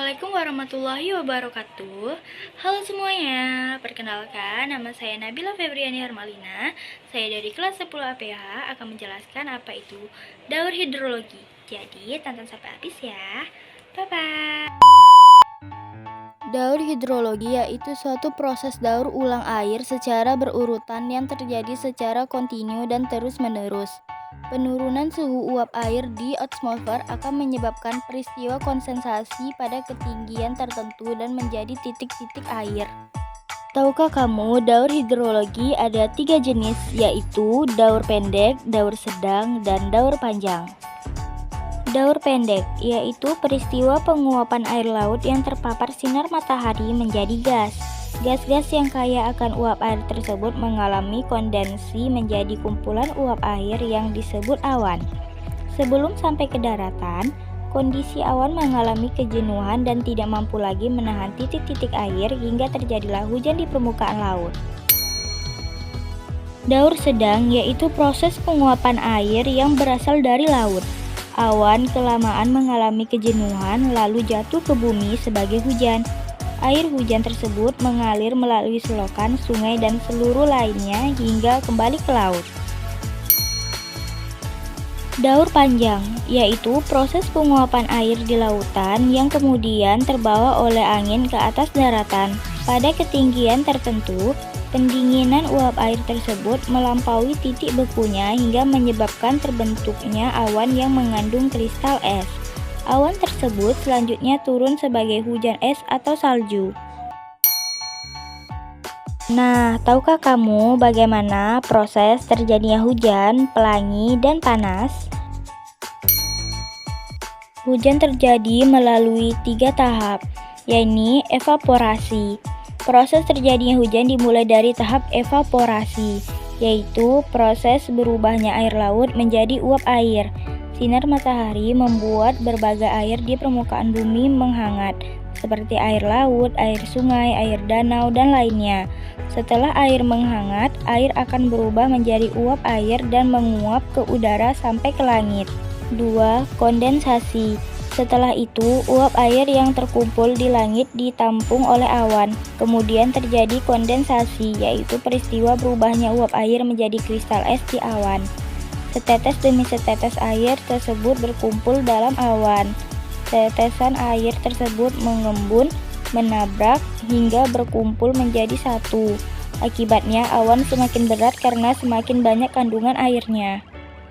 Assalamualaikum warahmatullahi wabarakatuh. Halo semuanya, perkenalkan nama saya Nabila Febriani Hermalina. Saya dari kelas 10 APH akan menjelaskan apa itu daur hidrologi. Jadi tonton sampai habis ya. Bye-bye. Daur hidrologi yaitu suatu proses daur ulang air secara berurutan yang terjadi secara kontinu dan terus-menerus. Penurunan suhu uap air di atmosfer akan menyebabkan peristiwa kondensasi pada ketinggian tertentu dan menjadi titik-titik air. Tahukah kamu daur hidrologi ada 3 jenis, yaitu daur pendek, daur sedang, dan daur panjang. Daur pendek yaitu peristiwa penguapan air laut yang terpapar sinar matahari menjadi gas. Gas-gas yang kaya akan uap air tersebut mengalami kondensi menjadi kumpulan uap air yang disebut awan. Sebelum sampai ke daratan, kondisi awan mengalami kejenuhan dan tidak mampu lagi menahan titik-titik air hingga terjadilah hujan di permukaan laut. Daur sedang yaitu proses penguapan air yang berasal dari laut. Awan kelamaan mengalami kejenuhan lalu jatuh ke bumi sebagai hujan. Air hujan tersebut mengalir melalui selokan, sungai, dan seluruh lainnya hingga kembali ke laut. Daur panjang yaitu proses penguapan air di lautan yang kemudian terbawa oleh angin ke atas daratan. Pada ketinggian tertentu, pendinginan uap air tersebut melampaui titik bekunya hingga menyebabkan terbentuknya awan yang mengandung kristal es. Awan tersebut selanjutnya turun sebagai hujan es atau salju. Nah, tahukah kamu bagaimana proses terjadinya hujan, pelangi, dan panas? Hujan terjadi melalui 3 tahap, yaitu evaporasi. Proses terjadinya hujan dimulai dari tahap evaporasi, yaitu proses berubahnya air laut menjadi uap air. Sinar matahari membuat berbagai air di permukaan bumi menghangat, seperti air laut, air sungai, air danau, dan lainnya. Setelah air menghangat, air akan berubah menjadi uap air dan menguap ke udara sampai ke langit. 2. Kondensasi. Setelah itu, uap air yang terkumpul di langit ditampung oleh awan. Kemudian terjadi kondensasi, yaitu peristiwa berubahnya uap air menjadi kristal es di awan. Setetes demi setetes air tersebut berkumpul dalam awan. Tetesan air tersebut mengembun, menabrak, hingga berkumpul menjadi satu. Akibatnya awan semakin berat karena semakin banyak kandungan airnya.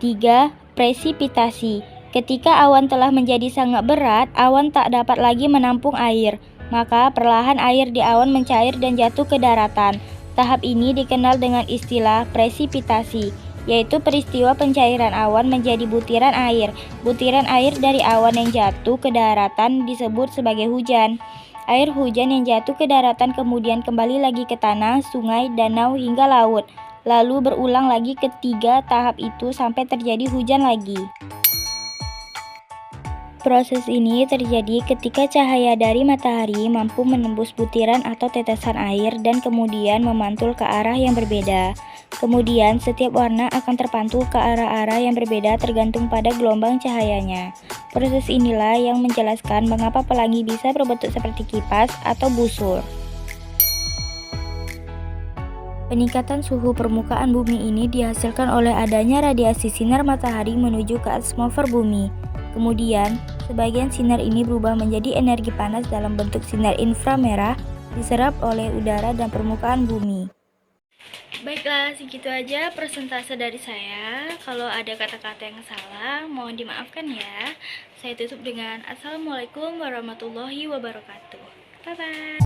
3. Presipitasi. Ketika awan telah menjadi sangat berat, awan tak dapat lagi menampung air. Maka perlahan air di awan mencair dan jatuh ke daratan. Tahap ini dikenal dengan istilah presipitasi, yaitu peristiwa pencairan awan menjadi butiran air. Butiran air dari awan yang jatuh ke daratan disebut sebagai hujan. Air hujan yang jatuh ke daratan kemudian kembali lagi ke tanah, sungai, danau, hingga laut. Lalu berulang lagi ketiga tahap itu sampai terjadi hujan lagi. Proses ini terjadi ketika cahaya dari matahari mampu menembus butiran atau tetesan air dan kemudian memantul ke arah yang berbeda. Kemudian setiap warna akan terpantul ke arah-arah yang berbeda tergantung pada gelombang cahayanya. Proses inilah yang menjelaskan mengapa pelangi bisa berbentuk seperti kipas atau busur. Peningkatan suhu permukaan bumi ini dihasilkan oleh adanya radiasi sinar matahari menuju ke atmosfer bumi. Kemudian, sebagian sinar ini berubah menjadi energi panas dalam bentuk sinar inframerah diserap oleh udara dan permukaan bumi. Baiklah, segitu aja persentase dari saya. Kalau ada kata-kata yang salah, mohon dimaafkan ya. Saya tutup dengan Assalamualaikum warahmatullahi wabarakatuh. Bye-bye.